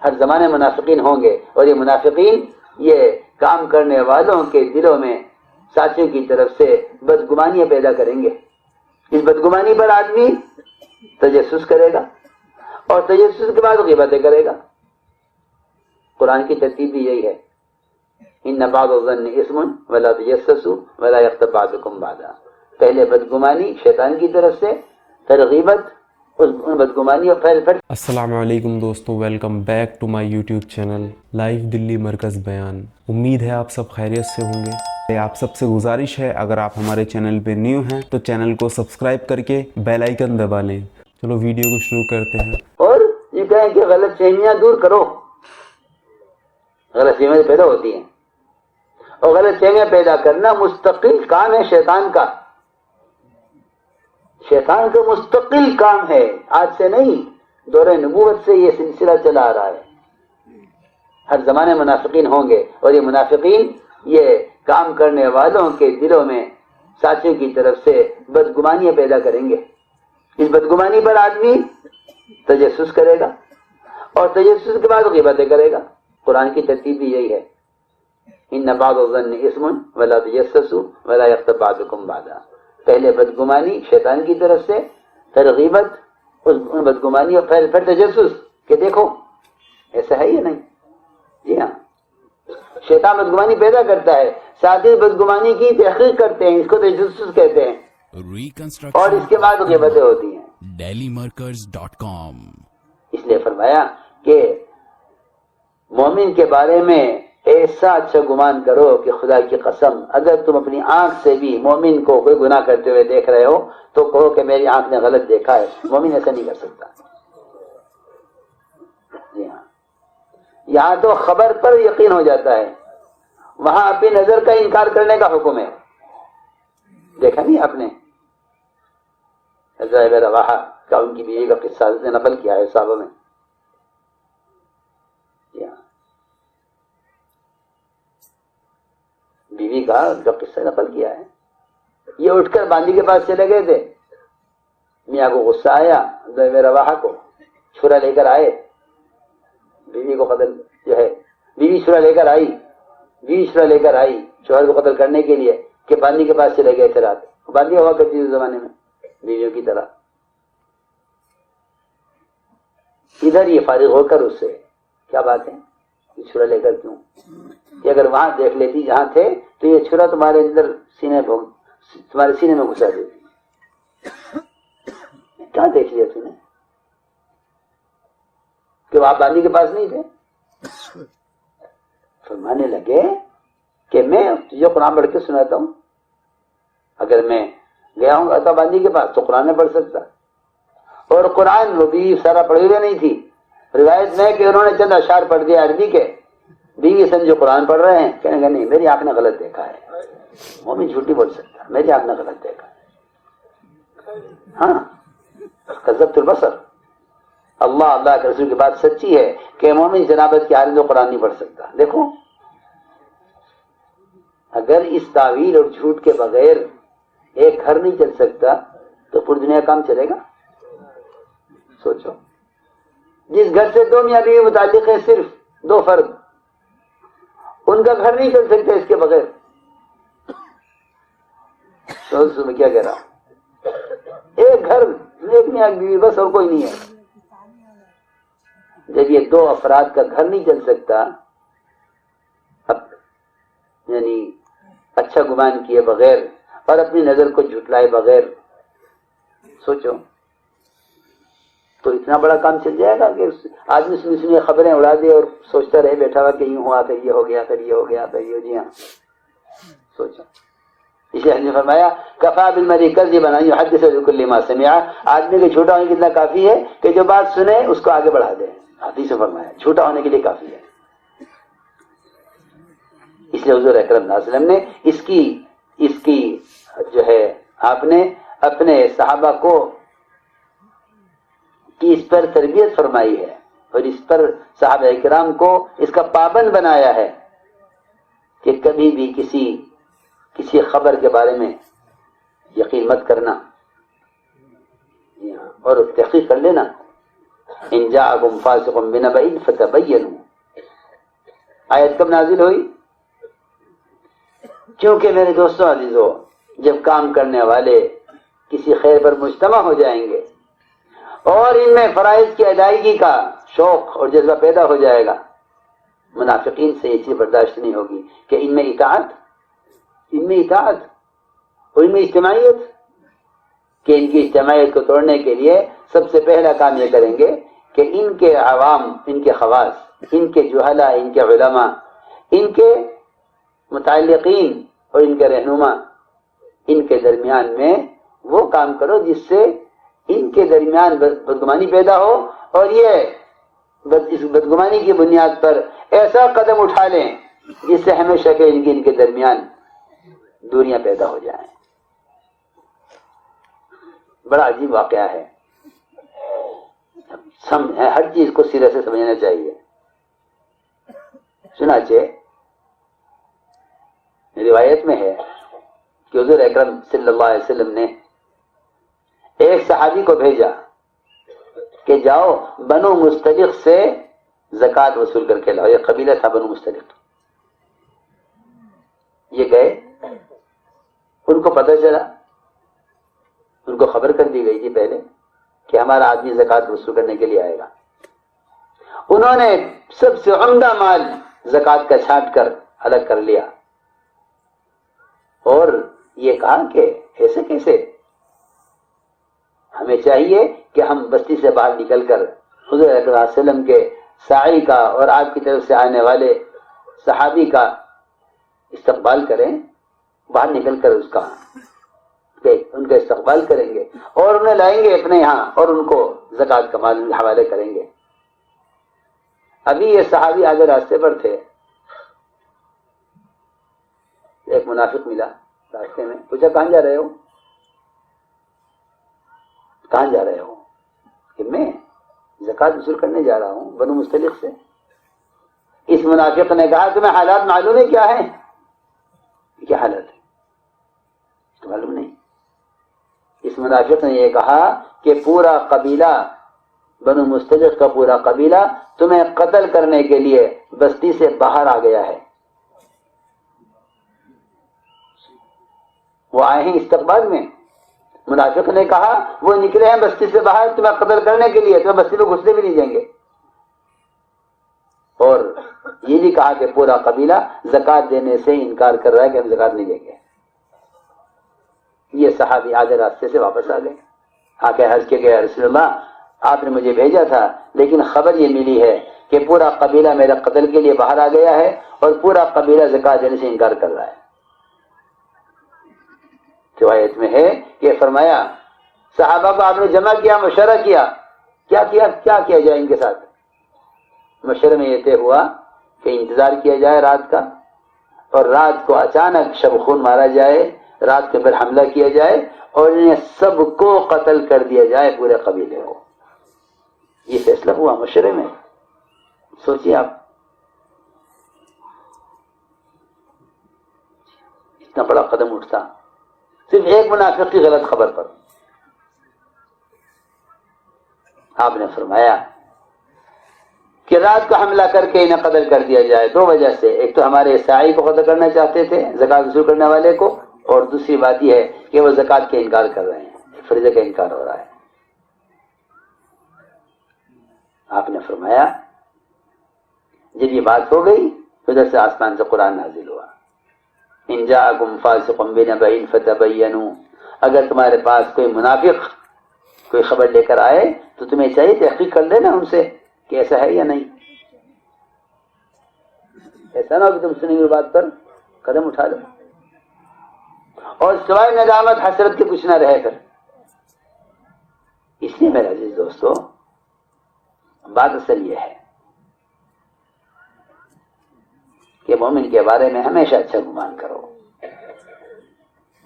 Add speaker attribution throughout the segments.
Speaker 1: ہر زمانے منافقین ہوں گے، اور یہ منافقین یہ کام کرنے والوں کے دلوں میں ساتھیوں کی طرف سے بدگمانیاں پیدا کریں گے۔ اس بدگمانی پر آدمی تجسس کرے گا، اور تجسس کے بعد غیبتیں کرے گا۔ قرآن کی ترتیب بھی یہی ہے، ان بعض الظن اسم ولا تجسسوا ولا یغتب بعضکم بعضا۔ پہلے بدگمانی شیطان کی طرف سے، پھر غیبت، ان بدگمانی اور پھر
Speaker 2: السلام علیکم دوستو، welcome back to my YouTube channel live Delhi مرکز بیان۔ امید ہے آپ سب خیریت سے ہوں گے۔ آپ سب سے گزارش ہے اگر آپ ہمارے چینل پہ نیو ہیں تو چینل کو سبسکرائب کر کے بیل آئیکن دبا لیں۔ چلو ویڈیو کو شروع کرتے ہیں۔
Speaker 1: اور یہ کہیں کہ غلط فہمیاں دور کرو۔ غلط فہمیاں پیدا ہوتی ہیں، اور غلط فہمیاں پیدا کرنا مستقل کام ہے شیطان کا۔ شیطان کا مستقل کام ہے، آج سے نہیں، دور نبوت سے یہ سلسلہ چلا آ رہا ہے۔ ہر زمانے منافقین ہوں گے، اور یہ منافقین یہ کام کرنے والوں کے دلوں میں ساتھیوں کی طرف سے بدگمانیاں پیدا کریں گے۔ اس بدگمانی پر آدمی تجسس کرے گا، اور تجسس کے بعد غیبتیں کرے گا۔ قرآن کی ترتیب بھی یہی ہے، ان بعض الظن اسم ولا تجسسوا ولا یغتب بعضکم بعضا۔ پہلے بدگمانی شیطان کی طرف سے، پھر غیبت، ان بدگمانی اور پھر تجسس کہ دیکھو ایسا ہے یا نہیں۔ جی ہاں، شیطان بدگمانی پیدا کرتا ہے، ساتھ ہی بدگمانی کی تحقیق کرتے ہیں، اس کو تجسس کہتے ہیں، اور اس کے بعد غیبتیں ہوتی ہیں۔
Speaker 3: dailymarkers.com۔
Speaker 1: اس لیے فرمایا کہ مومن کے بارے میں ایسا اچھا گمان کرو کہ خدا کی قسم اگر تم اپنی آنکھ سے بھی مومن کو کوئی گناہ کرتے ہوئے دیکھ رہے ہو تو کہو کہ میری آنکھ نے غلط دیکھا ہے۔ مومن ایسا نہیں کر سکتا۔ جی ہاں، یہاں تو خبر پر یقین ہو جاتا ہے، وہاں اپنی نظر کا انکار کرنے کا حکم ہے۔ دیکھا نہیں آپ نے حضرت رواحہ کا ان کی بیوی کا قصہ حضرت نے نقل کیا ہے صحابہ میں۔ بیوی کا ان کا قصہ نقل کیا ہے۔ یہ اٹھ کر باندی کے پاس چلے گئے تھے، میاں کو غصہ آیا، رواحہ کو چھرا لے کر آئے، بیوی کو قتل جو ہے، بیوی چھرا لے کر آئی شوہر کو قتل کرنے کے لیے، کہ باندی کے پاس چلے گئے تھے رات۔ باندی ہوا کرتی تھی اس زمانے میں بیویوں کی طرح۔ ادھر یہ فارغ ہو کر اس سے کیا بات ہے، یہ چھرا لے کر کیوں، کہ اگر وہاں دیکھ لیتی جہاں تھے تو یہ چھرا تمہارے اندر تمہارے سینے میں گھسا دیتی۔ کہاں دیکھ لیا تم نے کہ آپ باندی کے پاس نہیں تھے؟ فرمانے لگے کہ میں جو قرآن پڑھ کے سناتا ہوں، اگر میں گیا ہوں عطا باندی کے پاس تو قرآن نہیں پڑھ سکتا، اور قرآن وہ بھی سارا پڑھی ہوئی نہیں تھی۔ روایت میں کہ انہوں نے چند اشعار پڑھ دیا عربی کے، بیوی سمجھو قرآن پڑھ رہے ہیں، کہنے گا نہیں میری آنکھ نے غلط دیکھا ہے۔ مومن جھوٹی بول سکتا، میری آنکھ نے غلط دیکھا ہے۔ ہاں، کذبت البصر۔ اللہ کے رسول کی بات سچی ہے کہ مومن جنابت کی حالت میں قرآن نہیں پڑھ سکتا۔ دیکھو، اگر اس تعویل اور جھوٹ کے بغیر ایک گھر نہیں چل سکتا تو پوری دنیا کام چلے گا؟ سوچو، جس گھر سے دو میاں بیوی متعلق ہیں، صرف دو فرد، ان کا گھر نہیں چل سکتا اس کے بغیر۔ تو میں کیا کہہ رہا ہوں، ایک گھر، ایک میاں بیوی بس، اور کوئی نہیں ہے۔ جب یہ دو افراد کا گھر نہیں چل سکتا، یعنی اچھا گمان کیے بغیر اور اپنی نظر کو جھٹلائے بغیر، سوچو تو اتنا بڑا کام چل جائے گا کہ آدمی سنی خبریں اڑا دے اور سوچتا رہے بیٹھا ہوا کہ یوں ہوا، پھر یہ ہو گیا، پھر یہ ہو گیا، پھر یہ۔ جی ہاں، سوچو۔ اس لیے نے فرمایا کفا بالمرء کذبا ان يحدث بكل ما سمع۔ آدمی کے جھوٹا ہونے کے اتنا کافی ہے کہ جو بات سنے اس کو آگے بڑھا دے۔ حدیث میں فرمایا جھوٹا ہونے کے لیے کافی ہے۔ اس لیے حضور اکرم صلی اللہ علیہ وسلم نے اس کی جو ہے آپ نے اپنے صحابہ کو کی اس پر تربیت فرمائی ہے، اور اس پر صحابہ اکرام کو اس کا پابند بنایا ہے کہ کبھی بھی کسی خبر کے بارے میں یقین مت کرنا، اور تحقیق کر لینا۔ ان جاءکم فاسق بنبأ فتبینوا. آیت کب نازل ہوئی؟ کیونکہ میرے دوستوں عزیزو، جب کام کرنے والے کسی خیر پر مجتمع ہو جائیں گے اور ان میں فرائض کی ادائیگی کا شوق اور جذبہ پیدا ہو جائے گا، منافقین سے یہ چیز برداشت نہیں ہوگی کہ ان میں اطاعت اور ان میں اجتماعیت، کہ ان کی اجتماعیت کو توڑنے کے لیے سب سے پہلا کام یہ کریں گے کہ ان کے عوام، ان کے خواص، ان کے جہلاء، ان کے علماء، ان کے متعلقین اور ان کے رہنما، ان کے درمیان میں وہ کام کرو جس سے ان کے درمیان بدگمانی پیدا ہو، اور یہ اس بدگمانی کی بنیاد پر ایسا قدم اٹھا لیں جس سے ہمیشہ کے ان کے درمیان دوریاں پیدا ہو جائیں. بڑا عجیب واقعہ ہے، ہر چیز کو سرے سے سمجھنا چاہیے. چنانچہ روایت میں ہے کہ حضور اکرم صلی اللہ علیہ وسلم نے ایک صحابی کو بھیجا کہ جاؤ بنو مستلق سے زکوٰۃ وصول کر کے لاؤ. یہ قبیلہ تھا بنو مستلق. یہ گئے، ان کو پتہ چلا، ان کو خبر کر دی گئی تھی پہلے کہ ہمارا آدمی زکوٰۃ وصول کرنے کے لیے آئے گا. انہوں نے سب سے عمدہ مال زکوٰۃ کا چھانٹ کر الگ کر لیا اور یہ کہا کہ ایسے کیسے، ہمیں چاہیے کہ ہم بستی سے باہر نکل کر حضور صلی اللہ علیہ وسلم کے ساعی کا اور آپ کی طرف سے آنے والے صحابی کا استقبال کریں، باہر نکل کر اس کا ان کا استقبال کریں گے اور انہیں لائیں گے اپنے یہاں اور ان کو زکوٰۃ کا مال حوالے کریں گے. ابھی یہ صحابی آگے راستے پر تھے، ایک منافق ملا راستے میں، پوچھا کہاں جا رہے ہو؟ کہاں جا رہے ہو؟ کہ میں زکوٰۃ وصول کرنے جا رہا ہوں بنو مستلق سے. اس منافق نے کہا تمہیں حالات معلوم ہے کیا ہے؟ کیا حالت ہے تو معلوم نہیں. اس منافق نے یہ کہا کہ پورا قبیلہ بنو مستلق کا پورا قبیلہ تمہیں قتل کرنے کے لیے بستی سے باہر آ گیا ہے. وہ آئے ہیں استقبال میں. منافق نے کہا وہ نکلے ہیں بستی سے باہر تمہیں قتل کرنے کے لیے، تمہیں بستی میں گھسنے بھی نہیں دیں گے. اور یہ بھی کہا کہ پورا قبیلہ زکوٰۃ دینے سے انکار کر رہا ہے کہ ہم زکوٰۃ نہیں دیں گے. یہ صحابی آدھے راستے سے واپس آ گئے، آ کے عرض کیا کہ رسول اللہ آپ نے مجھے بھیجا تھا لیکن خبر یہ ملی ہے کہ پورا قبیلہ میرے قتل کے لیے باہر آ گیا ہے اور پورا قبیلہ زکوٰۃ دینے سے انکار کر رہا ہے. روایت میں ہے کہ فرمایا صحابہ کو آپ نے جمع کیا، مشورہ کیا، کیا جائے ان کے ساتھ. مشورے میں یہ طے ہوا کہ انتظار کیا جائے رات کا، اور رات کو اچانک شب خون مارا جائے، رات کے پر حملہ کیا جائے اور انہیں سب کو قتل کر دیا جائے، پورے قبیلے کو. یہ فیصلہ ہوا مشورے میں. سوچیے آپ، اتنا بڑا قدم اٹھتا صرف ایک منافق کی غلط خبر پر. آپ نے فرمایا کہ رات کو حملہ کر کے انہیں قتل کر دیا جائے. دو وجہ سے، ایک تو ہمارے سائی کو قتل کرنا چاہتے تھے، زکوٰۃ وصول کرنے والے کو، اور دوسری بات یہ ہے کہ وہ زکوٰۃ کے انکار کر رہے ہیں، فریضے کا انکار ہو رہا ہے. آپ نے فرمایا جب یہ بات ہو گئی تو ادھر سے آسمان سے قرآن نازل ہوا، ان جاءکم فاسق بنبأ فتبینوا. اگر تمہارے پاس کوئی منافق کوئی خبر لے کر آئے تو تمہیں چاہیے تحقیق کر لینا ان سے کہ ایسا ہے یا نہیں. ایسا نہ ہو کہ تم سنی ہوئی بات پر قدم اٹھا لو اور سوائے ندامت حسرت کے کچھ نہ رہے کر. اس لیے میرے عزیز دوستو، بات اصل یہ ہے کہ مومن کے بارے میں ہمیشہ اچھا گمان کرو.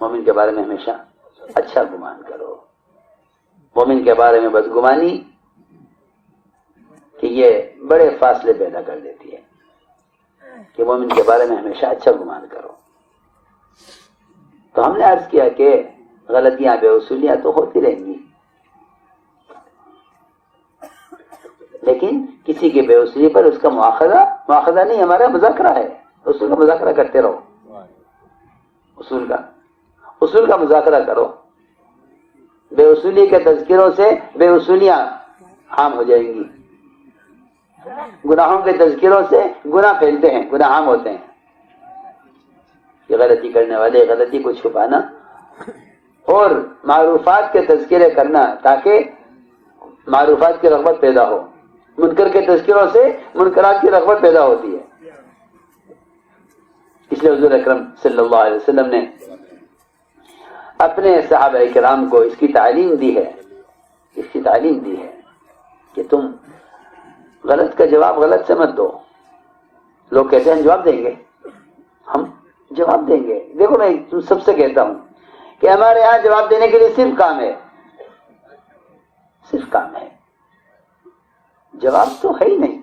Speaker 1: مومن کے بارے میں ہمیشہ اچھا گمان کرو. مومن کے بارے میں بدگمانی کہ یہ بڑے فاصلے پیدا کر دیتی ہے، کہ مومن کے بارے میں ہمیشہ اچھا گمان کرو. تو ہم نے عرض کیا کہ غلطیاں بے اصولیاں تو ہوتی رہیں گی، لیکن کسی کی بے اصولی پر اس کا مواخذہ نہیں، ہمارا مذاکرہ ہے، اصول کا مذاکرہ کرتے رہو، اصول کا مذاکرہ کرو. بے اصولی کے تذکروں سے بے اصولیاں عام ہو جائیں گی، گناہوں کے تذکروں سے گناہ پھیلتے ہیں، گناہ عام ہوتے ہیں. کہ غلطی کرنے والے غلطی کو چھپانا اور معروفات کے تذکرے کرنا تاکہ معروفات کی رغبت پیدا ہو. منکر کے تذکروں سے منکرات کی رغبت پیدا ہوتی ہے. اس لیے حضور اکرم صلی اللہ علیہ وسلم نے اپنے صحابہ کرام کو اس کی تعلیم دی ہے کہ تم غلط کا جواب غلط سے مت دو. لوگ کہتے ہیں ہم جواب دیں گے، ہم جواب دیں گے. دیکھو میں تم سب سے کہتا ہوں کہ ہمارے یہاں جواب دینے کے لیے صرف کام ہے، جواب تو ہے ہی نہیں.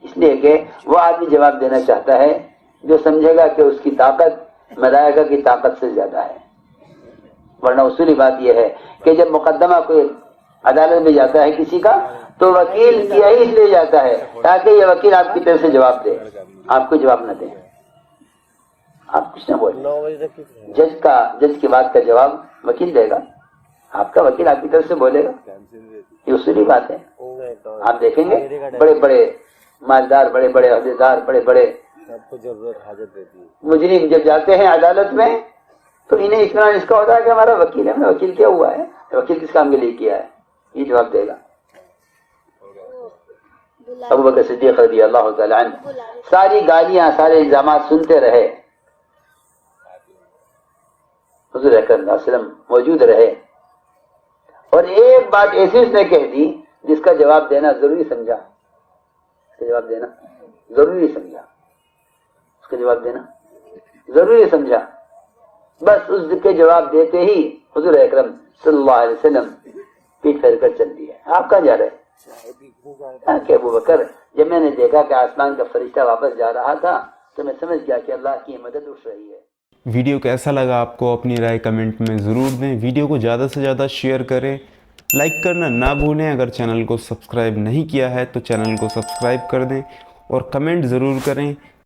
Speaker 1: اس لیے کہ وہ آدمی جواب دینا چاہتا ہے جو سمجھے گا کہ اس کی طاقت ملائکہ کی طاقت سے زیادہ ہے. ورنہ اصولی بات یہ ہے کہ جب مقدمہ کوئی عدالت میں جاتا ہے کسی کا تو وکیل کیا ہی اس لیے جاتا ہے تاکہ یہ وکیل آپ کی طرف سے جواب دے، آپ کو جواب نہ دے، آپ کچھ نہ بولے. جج کی بات کا جواب وکیل دے گا، آپ کا وکیل آپ کی طرف سے بولے گا. یہ اصولی بات ہے. آپ دیکھیں گے بڑے بڑے مالدار، بڑے بڑے عہدیدار، بڑے بڑے مجرم جب جاتے ہیں عدالت میں تو انہیں اطمینان اس کا ہوتا ہے کہ ہمارا وکیل ہے، ہمیں وکیل کیا ہوا ہے، وکیل کس کام کے لیے کیا ہے، یہ جواب دے گا. ابوبکر صدیق رضی اللہ تعالی عنہ ساری گالیاں سارے الزامات سنتے رہے، حضور اکرم صلی اللہ علیہ وسلم موجود رہے اور ایک بات ایسی اس نے کہہ دی جس کا جواب دینا ضروری سمجھا. بس اس کے جواب دیتے ہی حضور اکرم صلی اللہ علیہ وسلم پیٹ پھیر کر چل دیا. آپ کہاں جا رہے؟ کہ ابوبکر جب میں نے دیکھا کہ آسمان کا فرشتہ واپس جا رہا تھا تو میں سمجھ گیا کہ اللہ کی مدد اٹھ رہی ہے.
Speaker 2: ویڈیو کیسا لگا آپ کو اپنی رائے کمنٹ میں ضرور دیں. ویڈیو کو زیادہ سے زیادہ شیئر کریں، لائک کرنا نہ بھولیں. اگر چینل کو سبسکرائب نہیں کیا ہے تو چینل کو سبسکرائب کر دیں اور کمنٹ ضرور کریں